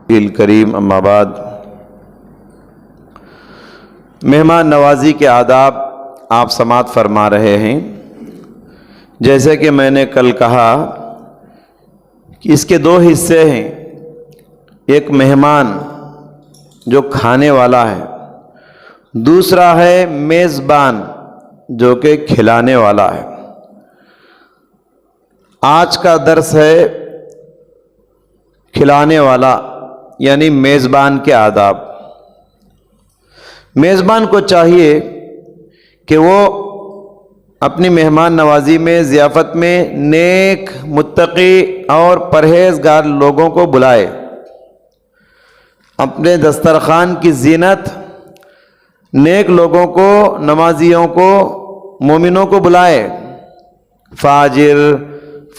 الکریم اما بعد، مہمان نوازی کے آداب آپ سماعت فرما رہے ہیں۔ جیسے کہ میں نے کل کہا کہ اس کے دو حصے ہیں، ایک مہمان جو کھانے والا ہے، دوسرا ہے میزبان جو کہ کھلانے والا ہے۔ آج کا درس ہے کھلانے والا یعنی میزبان کے آداب۔ میزبان کو چاہیے کہ وہ اپنی مہمان نوازی میں، ضیافت میں نیک، متقی اور پرہیزگار لوگوں کو بلائے، اپنے دسترخوان کی زینت نیک لوگوں کو، نمازیوں کو، مومنوں کو بلائے، فاجر،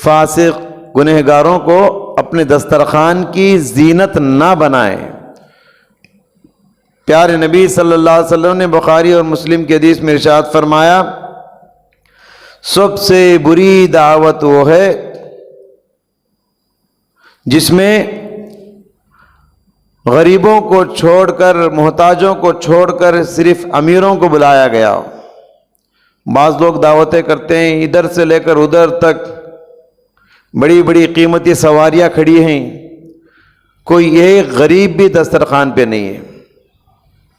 فاسق، گنہگاروں کو اپنے دسترخوان کی زینت نہ بنائے۔ پیارے نبی صلی اللہ علیہ وسلم نے بخاری اور مسلم کی حدیث میں ارشاد فرمایا، سب سے بری دعوت وہ ہے جس میں غریبوں کو چھوڑ کر، محتاجوں کو چھوڑ کر صرف امیروں کو بلایا گیا ہو۔ بعض لوگ دعوتیں کرتے ہیں، ادھر سے لے کر ادھر تک بڑی بڑی قیمتی سواریاں کھڑی ہیں، کوئی ایک غریب بھی دسترخوان پہ نہیں ہے،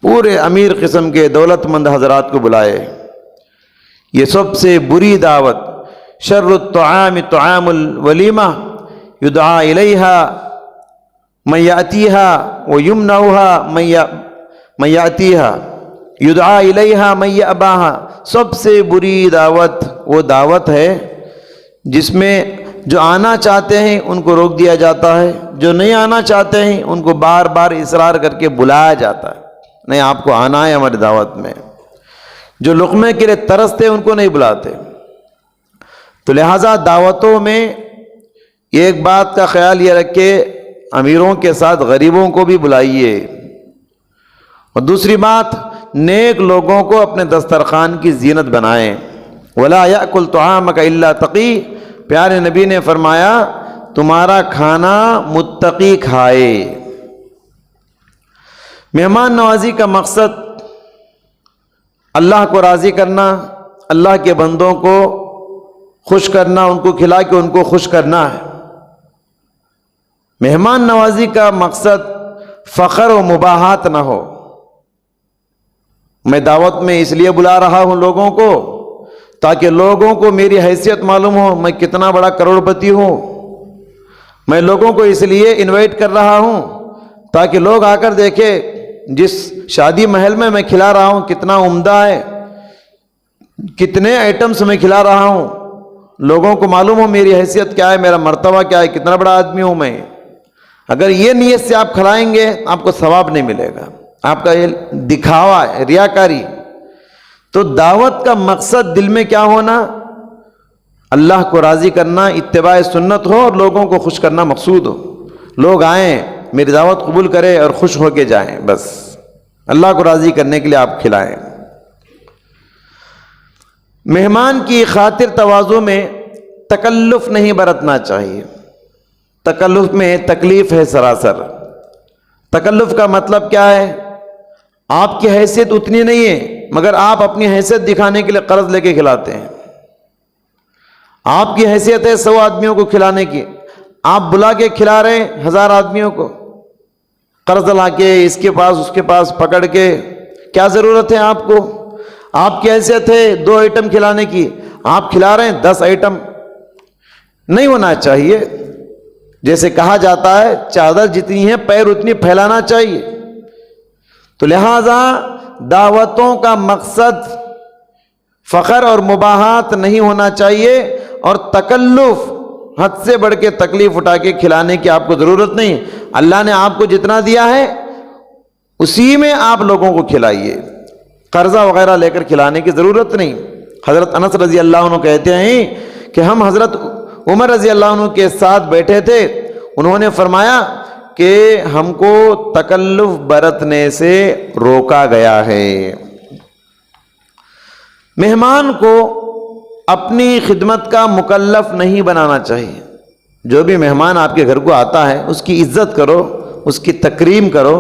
پورے امیر قسم کے دولت مند حضرات کو بلائے۔ یہ سب سے بری دعوت، شر الطعام طعام الولیمہ یدعا الیہا من یاتیہا ویمنعہا من یاتیہا یدعا الیہا من یاباہا۔ سب سے بری دعوت وہ دعوت ہے جس میں جو آنا چاہتے ہیں ان کو روک دیا جاتا ہے، جو نہیں آنا چاہتے ہیں ان کو بار بار اصرار کر کے بلایا جاتا ہے، نہیں آپ کو آنا ہے ہماری دعوت میں۔ جو لقمے کے لیے ترستے ہیں ان کو نہیں بلاتے۔ تو لہٰذا دعوتوں میں ایک بات کا خیال یہ رکھے، امیروں کے ساتھ غریبوں کو بھی بلائیے، اور دوسری بات نیک لوگوں کو اپنے دسترخوان کی زینت بنائیں۔ وَلَا يَأْكُلْ طَعَامَكَ إِلَّا تَقِي، پیارے نبی نے فرمایا تمہارا کھانا متقی کھائے۔ مہمان نوازی کا مقصد اللہ کو راضی کرنا، اللہ کے بندوں کو خوش کرنا، ان کو کھلا کے ان کو خوش کرنا ہے۔ مہمان نوازی کا مقصد فخر و مباحات نہ ہو، میں دعوت میں اس لیے بلا رہا ہوں لوگوں کو تاکہ لوگوں کو میری حیثیت معلوم ہو، میں کتنا بڑا کروڑ پتی ہوں۔ میں لوگوں کو اس لیے انوائٹ کر رہا ہوں تاکہ لوگ آ کر دیکھیں جس شادی محل میں میں کھلا رہا ہوں کتنا عمدہ ہے، کتنے آئٹمس میں کھلا رہا ہوں، لوگوں کو معلوم ہو میری حیثیت کیا ہے، میرا مرتبہ کیا ہے، کتنا بڑا آدمی ہوں میں۔ اگر یہ نیت سے آپ کھلائیں گے آپ کو ثواب نہیں ملے گا، آپ کا یہ دکھاوا ہے، ریاکاری۔ تو دعوت کا مقصد دل میں کیا ہونا؟ اللہ کو راضی کرنا، اتباع سنت ہو اور لوگوں کو خوش کرنا مقصود ہو۔ لوگ آئیں، میری دعوت قبول کریں اور خوش ہو کے جائیں، بس اللہ کو راضی کرنے کے لیے آپ کھلائیں۔ مہمان کی خاطر تواضع میں تکلف نہیں برتنا چاہیے۔ تکلف میں تکلیف ہے سراسر۔ تکلف کا مطلب کیا ہے؟ آپ کی حیثیت اتنی نہیں ہے مگر آپ اپنی حیثیت دکھانے کے لیے قرض لے کے کھلاتے ہیں۔ آپ کی حیثیت ہے 100 آدمیوں کو کھلانے کی، آپ بلا کے کھلا رہے ہیں 1000 آدمیوں کو، قرض لا کے اس کے پاس پکڑ کے۔ کیا ضرورت ہے آپ کو؟ آپ کی حیثیت ہے 2 آئٹم کھلانے کی، آپ کھلا رہے ہیں 10 آئٹم۔ نہیں ہونا چاہیے۔ جیسے کہا جاتا ہے چادر جتنی ہے پیر اتنی پھیلانا چاہیے۔ تو لہذا دعوتوں کا مقصد فخر اور مباحات نہیں ہونا چاہیے، اور تکلف، حد سے بڑھ کے تکلیف اٹھا کے کھلانے کی آپ کو ضرورت نہیں۔ اللہ نے آپ کو جتنا دیا ہے اسی میں آپ لوگوں کو کھلائیے، قرضہ وغیرہ لے کر کھلانے کی ضرورت نہیں۔ حضرت انس رضی اللہ عنہ کہتے ہیں کہ ہم حضرت عمر رضی اللہ عنہ کے ساتھ بیٹھے تھے، انہوں نے فرمایا کہ ہم کو تکلف برتنے سے روکا گیا ہے۔ مہمان کو اپنی خدمت کا مکلف نہیں بنانا چاہیے۔ جو بھی مہمان آپ کے گھر کو آتا ہے اس کی عزت کرو، اس کی تکریم کرو،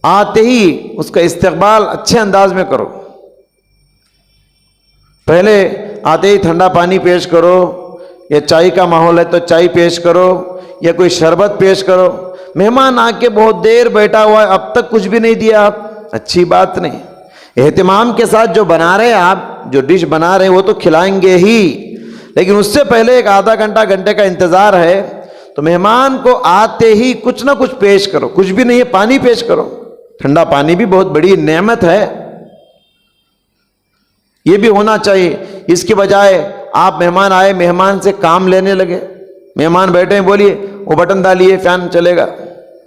آتے ہی اس کا استقبال اچھے انداز میں کرو۔ پہلے آتے ہی ٹھنڈا پانی پیش کرو، یا چائے کا ماحول ہے تو چائے پیش کرو، یا کوئی شربت پیش کرو۔ مہمان آ کے بہت دیر بیٹھا ہوا ہے، اب تک کچھ بھی نہیں دیا آپ، اچھی بات نہیں۔ اہتمام کے ساتھ جو بنا رہے ہیں آپ، جو ڈش بنا رہے ہیں وہ تو کھلائیں گے ہی، لیکن اس سے پہلے ایک آدھا گھنٹہ گھنٹے کا انتظار ہے، تو مہمان کو آتے ہی کچھ نہ کچھ پیش کرو۔ کچھ بھی نہیں ہے، پانی پیش کرو، ٹھنڈا پانی بھی بہت بڑی نعمت ہے، یہ بھی ہونا چاہیے۔ اس کے بجائے آپ مہمان آئے، مہمان سے کام لینے لگے، مہمان بیٹھے ہیں، بولیے وہ بٹن ڈالیے فین چلے گا،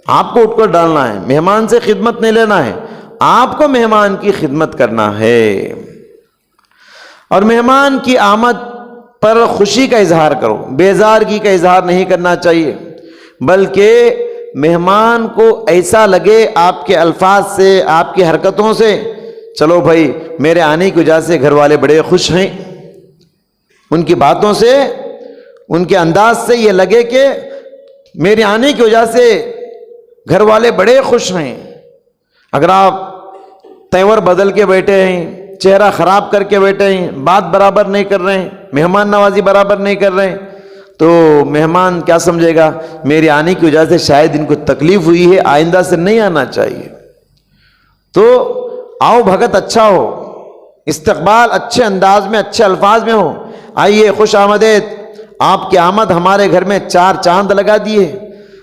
آپ کو اٹھ کر ڈالنا ہے، مہمان سے خدمت نہیں لینا ہے، آپ کو مہمان کی خدمت کرنا ہے۔ اور مہمان کی آمد پر خوشی کا اظہار کرو، بیزارگی کا اظہار نہیں کرنا چاہیے، بلکہ مہمان کو ایسا لگے آپ کے الفاظ سے، آپ کی حرکتوں سے، چلو بھائی میرے آنے کی وجہ سے گھر والے بڑے خوش ہیں، ان کی باتوں سے، ان کے انداز سے یہ لگے کہ میرے آنے کی وجہ سے گھر والے بڑے خوش ہیں۔ اگر آپ تیور بدل کے بیٹھے ہیں، چہرہ خراب کر کے بیٹھے ہیں، بات برابر نہیں کر رہے ہیں، مہمان نوازی برابر نہیں کر رہے ہیں، تو مہمان کیا سمجھے گا؟ میرے آنے کی وجہ سے شاید ان کو تکلیف ہوئی ہے، آئندہ سے نہیں آنا چاہیے۔ تو آؤ بھگت اچھا ہو، استقبال اچھے انداز میں، اچھے الفاظ میں ہو، آئیے خوش آمدید، آپ کی آمد ہمارے گھر میں 4 چاند لگا دیے،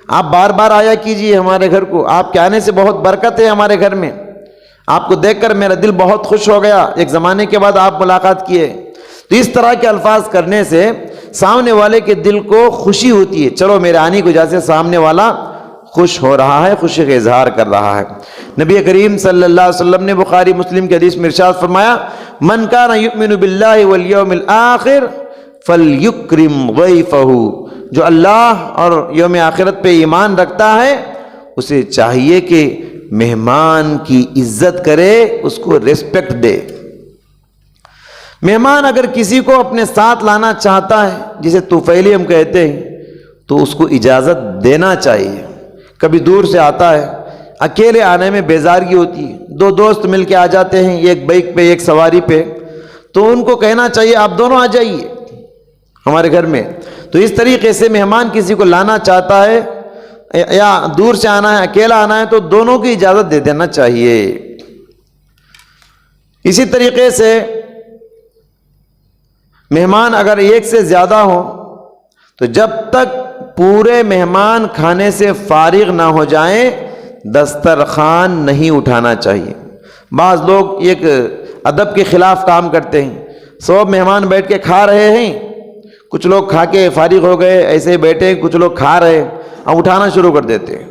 آپ بار بار آیا کیجئے ہمارے گھر کو، آپ کے آنے سے بہت برکت ہے ہمارے گھر میں، آپ کو دیکھ کر میرا دل بہت خوش ہو گیا، ایک زمانے کے بعد آپ ملاقات کیے۔ تو اس طرح کے الفاظ کرنے سے سامنے والے کے دل کو خوشی ہوتی ہے، چلو میرے آنے کی وجہ سے سامنے والا خوش ہو رہا ہے، خوشی کا اظہار کر رہا ہے۔ نبی کریم صلی اللہ علیہ وسلم نے بخاری مسلم کی حدیث میں ارشاد فرمایا، من کان یؤمن باللہ والیوم الآخر فلیکرم ضیفہ، جو اللہ اور یوم آخرت پہ ایمان رکھتا ہے اسے چاہیے کہ مہمان کی عزت کرے، اس کو ریسپیکٹ دے۔ مہمان اگر کسی کو اپنے ساتھ لانا چاہتا ہے، جسے طفیلی ہم کہتے ہیں، تو اس کو اجازت دینا چاہیے۔ کبھی دور سے آتا ہے، اکیلے آنے میں بیزارگی ہوتی ہے، 2 دوست مل کے آ جاتے ہیں، ایک بائک پہ ایک سواری پہ، تو ان کو کہنا چاہیے آپ دونوں آ جائیے ہمارے گھر میں۔ تو اس طریقے سے مہمان کسی کو لانا چاہتا ہے یا دور سے آنا ہے، اکیلا آنا ہے، تو دونوں کی اجازت دے دینا چاہیے۔ اسی طریقے سے مہمان اگر ایک سے زیادہ ہو تو جب تک پورے مہمان کھانے سے فارغ نہ ہو جائیں دسترخوان نہیں اٹھانا چاہیے۔ بعض لوگ ایک ادب کے خلاف کام کرتے ہیں، سب مہمان بیٹھ کے کھا رہے ہیں، کچھ لوگ کھا کے فارغ ہو گئے ایسے ہی بیٹھے، کچھ لوگ کھا رہے اب اٹھانا شروع کر دیتے ہیں،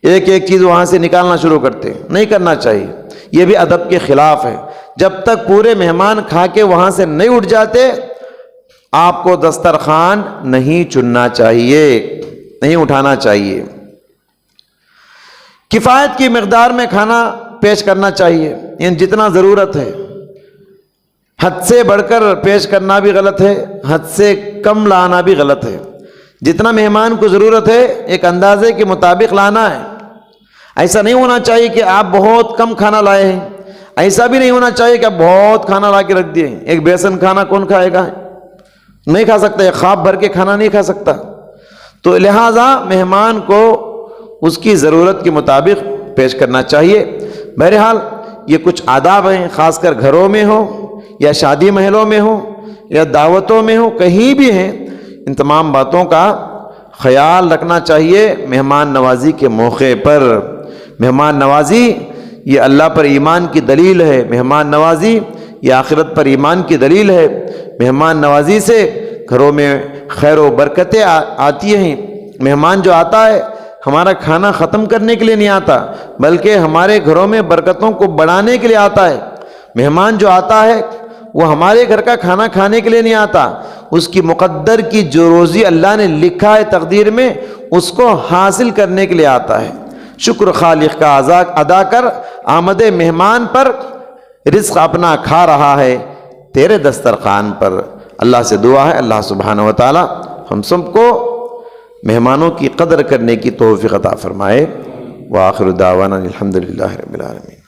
ایک ایک چیز وہاں سے نکالنا شروع کرتے ہیں، نہیں کرنا چاہیے، یہ بھی ادب کے خلاف ہے۔ جب تک پورے مہمان کھا کے وہاں سے نہیں اٹھ جاتے آپ کو دسترخوان نہیں چننا چاہیے، نہیں اٹھانا چاہیے۔ کفایت کی مقدار میں کھانا پیش کرنا چاہیے، یعنی جتنا ضرورت ہے، حد سے بڑھ کر پیش کرنا بھی غلط ہے، حد سے کم لانا بھی غلط ہے۔ جتنا مہمان کو ضرورت ہے ایک اندازے کے مطابق لانا ہے، ایسا نہیں ہونا چاہیے کہ آپ بہت کم کھانا لائے ہیں، ایسا بھی نہیں ہونا چاہیے کہ آپ بہت کھانا لا کے رکھ دیے۔ ایک بیسن کھانا کون کھائے گا؟ نہیں کھا سکتا، ایک خواب بھر کے کھانا نہیں کھا سکتا۔ تو لہٰذا مہمان کو اس کی ضرورت کے مطابق پیش کرنا چاہیے۔ بہرحال یہ کچھ آداب ہیں، خاص کر گھروں میں ہو یا شادی محلوں میں ہو یا دعوتوں میں ہو، کہیں بھی ہیں، ان تمام باتوں کا خیال رکھنا چاہیے مہمان نوازی کے موقع پر۔ مہمان نوازی یہ اللہ پر ایمان کی دلیل ہے، مہمان نوازی یہ آخرت پر ایمان کی دلیل ہے۔ مہمان نوازی سے گھروں میں خیر و برکتیں آتی ہیں۔ مہمان جو آتا ہے ہمارا کھانا ختم کرنے کے لیے نہیں آتا، بلکہ ہمارے گھروں میں برکتوں کو بڑھانے کے لیے آتا ہے۔ مہمان جو آتا ہے وہ ہمارے گھر کا کھانا کھانے کے لیے نہیں آتا، اس کی مقدر کی جو روزی اللہ نے لکھا ہے تقدیر میں اس کو حاصل کرنے کے لیے آتا ہے۔ شکر خالق کا ادا کر آمد مہمان پر رزق اپنا کھا رہا ہے تیرے دسترخوان پر۔ اللہ سے دعا ہے اللہ سبحانہ و تعالی ہم سب کو مہمانوں کی قدر کرنے کی توفیق عطا فرمائے۔ وآخر دعوانا الحمدللہ رب العالمین۔